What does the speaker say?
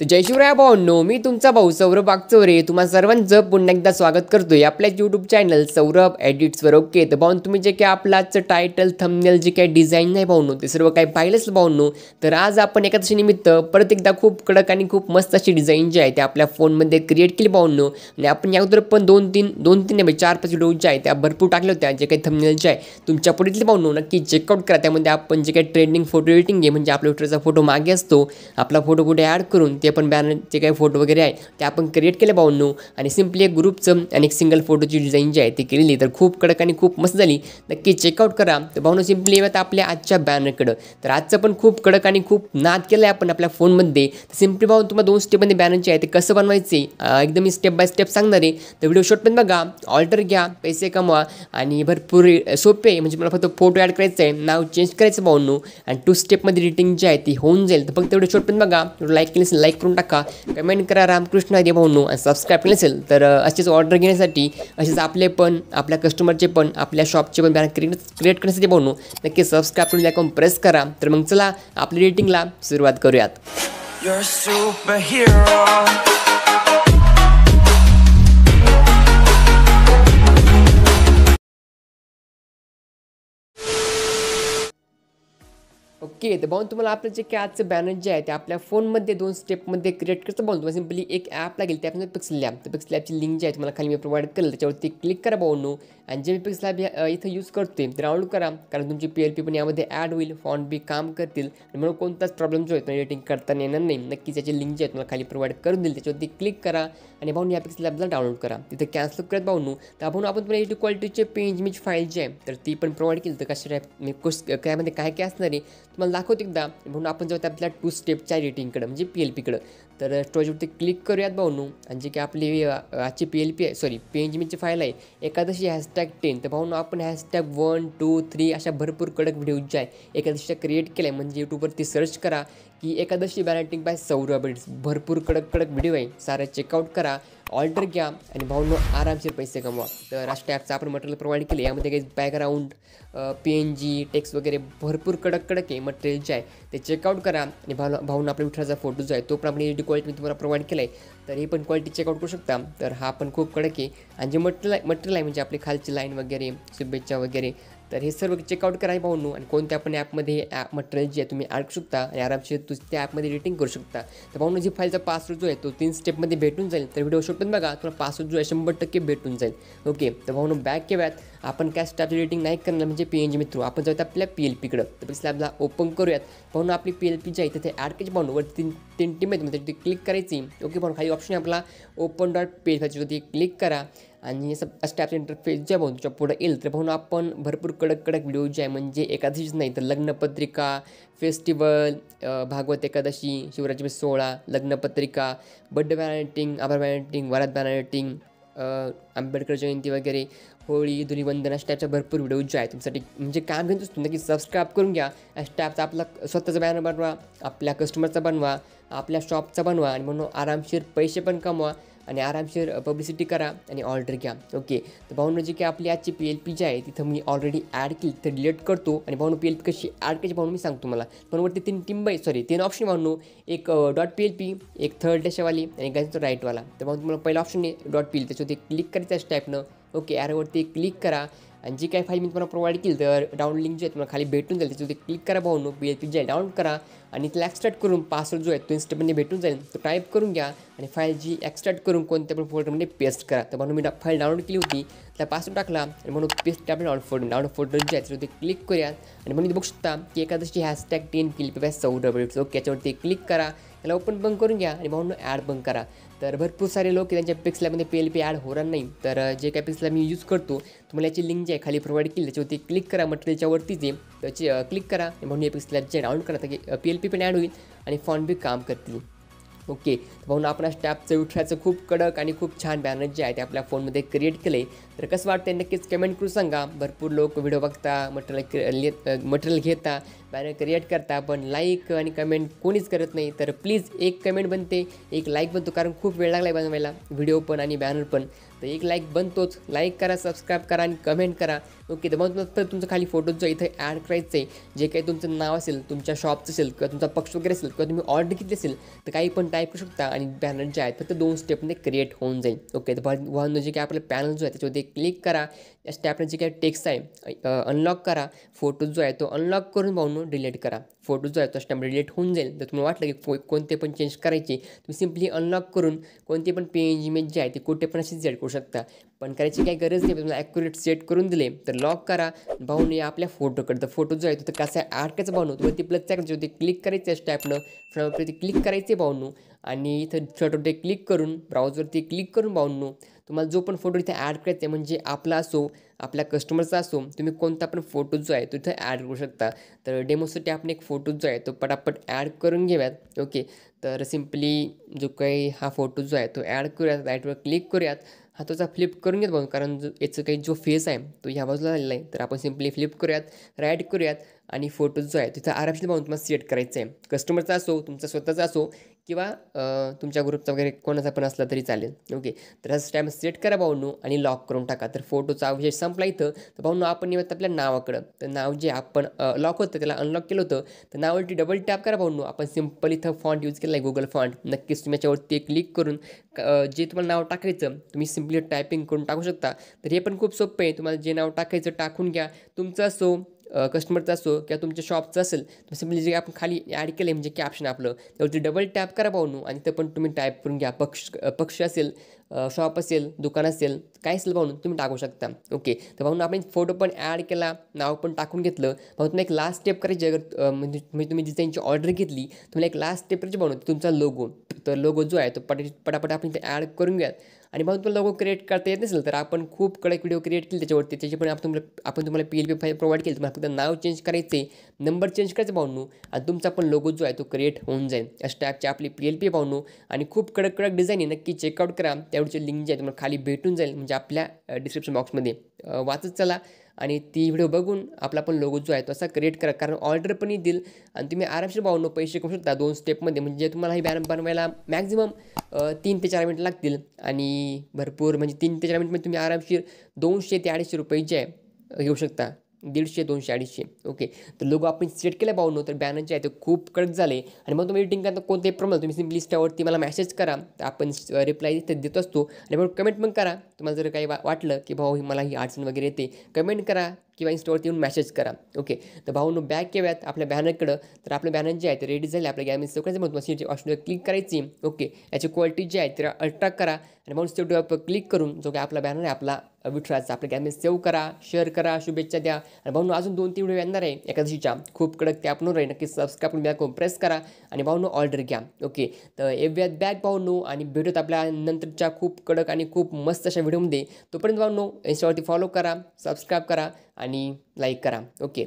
तर जय शिवराय भावांनो, मी तुमचा भाऊ सौरभ वागचौरे तुम्हा सर्वांचं पुन्हा एकदा स्वागत करतोय आपल्या यूट्यूब चॅनल सौरभ एडिट्सवर. ओके, तर भाऊन तुम्ही जे काही आपलं आजचं टायटल थंबनेल जे काही डिझाईन नाही भाऊंनो ते सर्व काही पाहिलंच भाऊंनो. तर आज आपण एकादशी निमित्त परत एकदा खूप कडक आणि खूप मस्त अशी डिझाईन जी आहे ते आपल्या फोनमध्ये क्रिएट केली भाऊंनो. आणि आपण यावर पण दोन तीन नाही 4-5 व्हिडिओ जे आहे त्या भरपूर टाकल्या होत्या. जे काही थंबनेल जे आहे तुमच्या पुढील भाऊंनो नक्की चेकआउट करा. त्यामध्ये आपण जे काही ट्रेंडिंग फोटो एडिटिंग आहे म्हणजे आपल्या ट्विटरचा फोटो मागे असतो, आपला फोटो कुठे ॲड करून ते पण बॅनरचे काही फोटो वगैरे आहे ते आपण क्रिएट केले भाऊंनो. आणि सिम्पली एक ग्रुपचं आणि एक सिंगल फोटोची डिझाईन जी आहे ती केलेली, तर खूप कडक आणि खूप मस्त झाली. नक्की चेकआउट करा. तर भाऊंनो सिम्पली येत आपल्या आजच्या बॅनरकडं. तर आजचं पण खूप कडक आणि खूप नाद केलं आहे आपण आपल्या फोनमध्ये. तर सिम्पली भाऊन तुम्हाला 2 स्टेपमध्ये बॅनरचे आहे ते कसं बनवायचे एकदम मी स्टेप बाय स्टेप सांगणार आहे. तर व्हिडिओ शॉर्ट पण बघा, ऑल्टर घ्या, पैसे कमवा आणि भरपूर सोपे आहे. म्हणजे मला फक्त फोटो ॲड करायचं आहे, नाव चेंज करायचं भाऊंनो आणि 2 स्टेपमध्ये एडिटिंग जी आहे ती होऊन जाईल. तर फक्त व्हिडिओ शॉर्ट पण बघा, लाईक केली असेल लाईक करून टाका, कमेंट करा रामकृष्ण हरी भाऊंनो आणि सबस्क्राईब केलं असेल तर असेच ऑर्डर घेण्यासाठी, असेच आपले पण आपल्या कस्टमरचे पण आपल्या शॉपचे पण बॅनर क्रिएट करण्यासाठी भाऊंनो नक्की सबस्क्राईब करून आयकॉन प्रेस करा. तर मग चला आपल्या एडिटिंगला सुरुवात करूयात. ओके, तर भाऊन तुम्हाला आपलं जे काय आजचं बॅनर जे आहे ते आपल्या फोनमध्ये 2 स्टेपमध्ये क्रिएट करायचं भाऊन. तुम्हाला सिम्पली एक ॲप लागेल त्यामध्ये पिक्सल लॅब. तर पिक्सल लॅबची लिंक जी आहे तुम्हाला खाली मी प्रोव्हाइड करेल, त्याच्यावरती क्लिक करा भाऊंनो. आणि जे मी पिक्सल लॅब इथं यूज करतोय ते डाउनलोड करा, कारण तुमची PLP पण यामध्ये ॲड होईल, फॉन्ट बी काम करतील आणि म्हणून कोणताच प्रॉब्लेम जो आहे तो एडिटिंग करताना येणार नाही. नक्कीच त्याची लिंक जी आहे तुम्हाला खाली प्रोव्हाइड करून देईल, त्याच्यावरती क्लिक करा आणि भाऊन या पिक्सल लॅबला डाउनलोड करा. तिथं कॅन्सल करत भाऊंनो. तर आपण तुम्हाला एच डी क्वालिटीचे पेज फाईल जी आहे तर ती पण प्रोव्हाइड केली. तर कशा टाईप मी त्यामध्ये काय काय असणार आहे तुम्हाला दाखवतो एकदा. म्हणून आपण जाऊ आपल्या 2 स्टेपच्या एडिटिंगकडं म्हणजे PLPकडं. तर स्टोरेजवरती क्लिक करूयात भाऊंनो. आणि जे की आपली आजची PLP आहे सॉरी PNG फाईल आहे एकादशी #10. तर भाऊंनो आपण #1, 2, 3 अशा भरपूर कडक व्हिडिओ जे आहे एकादशीच्या क्रिएट केलं आहे. म्हणजे यूट्यूबवरती सर्च करा की एकादशी बॅनटिंग बाय सौरभ एडिट्स. भरपूर कडक व्हिडिओ आहे, सारे चेकआउट करा, ऑर्डर घ्या आणि भाऊंनो आरामशीर पैसे कमवा. तर अशा ॲपचं आपण मटेरियल प्रोव्हाइड केले. यामध्ये काही बॅकग्राऊंड PNG टेक्स्ट वगैरे भरपूर कडक आहे मटेरियल जे आहे ते चेकआउट करा. आणि भाऊंनो आपल्या विठ्ठलाचा फोटो जो आहे तो पण आपण एडी क्वालिटी मी तुम्हाला प्रोव्हाइड केला आहे, तर हे पण क्वालिटी चेकआउट करू शकता. तर हा पण खूप कडक आहे. आणि जे मटेरियल आहे म्हणजे आपली खालची लाईन वगैरे शुभेच्छा वगैरे, तर हे सर्व चेकआउट करा भाऊंनो. आणि कोणत्या पण ॲपमध्ये मटेरियल जे आहे तुम्ही ॲड करू शकता आणि आरामशीर त्या ॲपमध्ये एडिटिंग करू शकता. तर भाऊंनो जी फाईलचा पासवर्ड जो आहे तो 3 स्टेपमध्ये भेटून जाईल. तर व्हिडिओ शॉट पण बघा, तुम्हाला पासवर्ड जो आहे 100% भेटून जाईल. ओके, तर भाऊंनो बॅक केव्यात आपण काय स्टॅप एडिटिंग नाही करणार म्हणजे PNG थ्रू आपण जाऊयात आपल्या PLPकडं. तर पिक्सल लॅबला ओपन करूयात. भाऊंनो आपली PLP जी आहे तिथे ॲड करायची भाऊंनो. वरती 3 टीम आहेत म्हणजे क्लिक करायची. ओके भाऊंनो, खाली ऑप्शन आहे आपला open.page त्याच्यावरती क्लिक करा आणि स्टॅप इंटरफेस जे भाऊ तुमच्या पुढे येईल. तर भाऊंनो आपण भरपूर कडक व्हिडिओ जे आहे म्हणजे एकादशीच नाही तर लग्नपत्रिका, फेस्टिवल, भागवत एकादशी, शिवरात्री 16, लग्नपत्रिका, बर्थडे बॅनटिंग, आभार बॅनटिंग, वरात बॅनटिंग, आंबेडकर जयंती वगैरे, होळी, धुलीवंदन अशा टाईपच्या भरपूर व्हिडिओ जे आहे तुमच्यासाठी म्हणजे काम घेत असतो. नक्की सबस्क्राईब करून घ्या. स्टॅपचा आपला स्वतःचा बॅनर बनवा, आपल्या कस्टमरचा बनवा, आपल्या शॉपचा बनवा आणि म्हणून आरामशीर पैसे पण कमवा आणि आरामशीर पब्लिसिटी करा आणि ऑर्डर घ्या. ओके, तर भाऊंनो जी की आपली आजची PLP जी आहे तिथं मी ऑलरेडी ॲड केली तर डिलीट करतो. आणि भाऊंनो PLP कशी ॲड करायची भाऊंनो मी सांगतो मला. पण वरती 3 ऑप्शन भाऊंनो, एक .PLP, एक थर्ड डॅशवाली आणि एक राईटवाला. तर भाऊ तुम्हाला पहिला ऑप्शन आहे .PLP, त्याच्यावरती क्लिक करायचं आहे टाईपनं. ओके, ॲरोवरती क्लिक करा आणि जी काही फाईल मी तुम्हाला प्रोव्हाइड केली तर डाउनलोड लिंक जी आहे तुम्हाला खाली भेटून जाईल, त्याच्यावरती क्लिक करा भाऊंनो. PLP जी आहे डाउनलोड करा आणि त्याला एक्स्ट्रॅक्ट करून पासवर्ड जो आहे तो इन्स्टंटमध्ये भेटून जाईल, तो टाईप करून घ्या आणि फाईल जी एक्स्ट्रॅक्ट करून कोणत्या पण फोल्डरमध्ये पेस्ट करा. तर म्हणून मी फाईल डाउनलोड केली होती, त्या पासवर्ड टाकला आणि म्हणून पेस्ट आपल्या डाउनलोड फोल्डर जे आहे त्याच्यावरती क्लिक करूयात. आणि म्हणून बघू शकता की Ekadashi #10 PLP by Saurabh edits. Okay, याच्यावरती क्लिक करा, त्याला ओपन पण करून घ्या आणि भाऊंनो ॲड पण करा. तर भरपूर सारे लोक त्यांच्या पिक्सल लॅबमध्ये PLP ॲड होणार नाही. तर जे काही पिक्सल लॅब मी यूज करतो तुम्हाला याची लिंक जी आहे खाली प्रोव्हाइड केली, त्याच्यावरती क्लिक करा, मटेरियलच्या वरतीच आहे त्याची क्लिक करा आणि म्हणून हे पिक्सल लॅब जे डाउनलोड करा तर PLP पण ॲड होईल आणि फॉन्ट बी काम करतील. ओके, भाऊंनो आपण स्टॅपचं विठ्ठलाचं खूप कडक आणि खूप छान बॅनर जे आहे ते आपल्या फोनमध्ये क्रिएट केलं आहे. तर कसं वाटतं नक्कीच कमेंट करून सांगा. भरपूर लोक व्हिडिओ बघता, मटेरियल घेता, बॅनर क्रिएट करता, पण लाईक आणि कमेंट कोणीच करत नाही. तर प्लीज एक कमेंट बनते, एक लाईक बनतो, कारण खूप वेळ लागला आहे बनवायला व्हिडिओ पण आणि बॅनर पण. तर एक लाईक बनतोच. लाईक करा, सबस्क्राईब करा आणि कमेंट करा. ओके, तर मग तुमचं खाली फोटो जो इथं ॲड करायचं आहे, जे काही तुमचं नाव असेल, तुमच्या शॉपचं असेल किंवा तुमचा पक्ष वगैरे असेल किंवा तुम्ही ऑर्डर घेतली असेल, तर काही पण टाईप करू शकता आणि बॅनर जे आहेत फक्त 2 स्टेपमध्ये क्रिएट होऊन जाईल. ओके, तर भावनो जे काही आपलं पॅनल जो आहे त्याच्यामध्ये क्लिक करा. या स्टॅपनं जे काही टेक्स्ट आहे अनलॉक करा. फोटो जो आहे तो अनलॉक करून भावनो डिलीट करा. फोटो जो आहे तो स्टॅम्प डिलीट होऊन जाईल. तर तुम्हाला वाटलं की कोणते पण चेंज करायचे, तुम्ही सिम्पली अनलॉक करून कोणते पण पेज इमेज जे आहे ते कुठे पण अशी सेट करू शकता. पण करायची काही गरज नाही. तुम्हाला ॲक्युरेट सेट करून दिले तर लॉक करा. भावनो या आपल्या फोटोकडे, तर फोटो जो आहे तो कसा ॲड करायचा भावनो, तुम्हाला ती प्लसच्या होते क्लिक करायचं स्टॅपनं, फ्रंटवरती क्लिक करायचे भावनो आणि इथं छोटे क्लिक करून ब्राउजवरती क्लिक करून भावनो तुम्हाला जो पण फोटो इथे ॲड करायचा आहे, म्हणजे आपला असो, आपल्या कस्टमरचा असो, तुम्ही कोणता पण फोटो जो आहे तो इथं ॲड करू शकता. तर डेमोसाठी आपण एक फोटो जो आहे तो पटापट ॲड करून घेऊयात. ओके, तर सिम्पली जो काही हा फोटो जो आहे तो ॲड करूयात. राईटवर क्लिक करूयात. हाताचा फ्लिप करून घेत बघू, कारण याचं काही जो फेस आहे तो ह्या बाजूला झालेला आहे. तर आपण सिम्पली फ्लिप करूयात, राईट करूयात आणि फोटो जो आहे तिथं आरामशीर पाहून तुम्हाला सेट करायचं आहे. कस्टमरचा असो, तुमचा स्वतःचा असो किंवा तुमच्या ग्रुपचा वगैरे कोणाचा पण असला तरी चालेल. ओके, तर असं टाईम सेट करा भाऊंनो आणि लॉक करून टाका. तर फोटोचा विषय संपला इथं. तर भाऊंनो आपण येऊयात आपल्या नावाकडं. तर नाव जे आपण लॉक होतं त्याला अनलॉक केलं होतं, तर नावावरती डबल टॅप करा भाऊंनो. आपण सिम्पल इथं फॉन्ट यूज केला आहे, गुगल फॉन्ट. नक्कीच तुम्ही याच्यावरती क्लिक करून जे तुम्हाला नाव टाकायचं तुम्ही सिम्पली टायपिंग करून टाकू शकता. तर हे पण खूप सोपं आहे. तुम्हाला जे नाव टाकायचं टाकून घ्या. तुमचं असो, कस्टमरचा असो किंवा तुमच्या शॉपचं असेल, तर सिम्पली जे आपण खाली ॲड केलं आहे म्हणजे कॅप्शन आपलं, त्यावरती डबल टॅप करा भाऊनो आणि तिथं पण तुम्ही टाईप करून घ्या. पक्ष असेल, शॉप असेल, दुकान असेल, काय असेल भाऊनो तुम्ही टाकू शकता. ओके, तर भाऊनो आपण फोटो पण ॲड केला, नाव पण टाकून घेतलं. भाऊ तुम्ही एक लास्ट स्टेप करायची, अगर म्हणजे तुम्ही डिझाईनची ऑर्डर घेतली, तुम्हाला एक लास्ट स्टेप करायची भाऊनो, तुमचा लोगो. तर लोगो जो आहे तो पटापट आपण इथे ॲड करून घ्या. आणि भाऊ तुम्हाला लोगो क्रिएट करता येत नसेल तर आपण खूप कडक व्हिडिओ क्रिएट केली त्याच्यावरती, त्याची पण आपण तुम्हाला PLP फाईल प्रोव्हाइड केली. तुम्हाला फक्त नाव चेंज करायचे, नंबर चेंज करायचं भाऊनो आणि तुमचा पण लोगो जो आहे तो क्रिएट होऊन जाईल. या स्टॅपची आपली PLP भाऊनो आणि खूप कडक डिझाईन आहे. नक्की चेकआउट करा. त्यावरची लिंक जी आहे तुम्हाला खाली भेटून जाईल, म्हणजे आपल्या डिस्क्रिप्शन बॉक्समध्ये वाचत चला आणि ती व्हिडिओ बघून आपला पण लोगो जो आहे तो असा क्रिएट करा, कारण ऑर्डर पण येतील आणि तुम्ही आरामशीर भाऊनो पैसे कमवू शकता 2 स्टेपमध्ये. म्हणजे तुम्हाला ही बॅनर बनवायला मॅक्झिमम 3 ते 4 मिनिट लागतील आणि भरपूर म्हणजे 3 ते 4 मिनिटमध्ये तुम्ही आरामशीर 200 ते 250 रुपये जे आहे घेऊ शकता. 150, 200, 250. ओके, तर लोगो आपण सेट केला भाऊनो, तर बॅनर जे आहे ते खूप कडक झाले. आणि मग तुम्ही एडिटिंग करता कोणतेही प्रॉब्लेम तुम्ही सिम्पली त्यावरती मला मेसेज करा, तर आपण रिप्लाय इथे देत असतो. आणि मग कमेंट पण करा. तुम्हाला जर काही वाटलं की भाऊ मला ही अडचण वगैरे येते, कमेंट करा किंवा इन्स्टावरती येऊन मेसेज करा. ओके, तर भाऊनो बॅक येऊयात आपल्या बॅनरकडं. तर आपलं बॅनर जे आहे ते रेडी झाले. आपल्या गॅमेज सगळ्याचं मग तुम्हाला ऑप्शनवर क्लिक करायची. ओके, याची क्वालिटी जी आहे ती अल्ट्रा करा आणि म्हणून सेव्ह क्लिक करून जो काही आपला बॅनर आहे आपला विठ्ठलाचा, आपल्या गॅमेज सेव्ह करा, शेअर करा, शुभेच्छा द्या. आणि भाऊनो अजून 2-3 व्हिडिओ येणार आहे एकादशीच्या, खूप कडक ते आपण राहील. नक्की सबस्क्राईब करून बॅक प्रेस करा आणि भाऊनो ऑर्डर घ्या. ओके, तर येऊयात बॅक भाऊनो आणि भेटूत आपल्या नंतरच्या खूप कडक आणि खूप मस्त अशा व्हिडिओमध्ये. तोपर्यंत भाऊनो इंस्टावरती फॉलो करा, सबस्क्राईब करा आणि लाईक करा. ओके.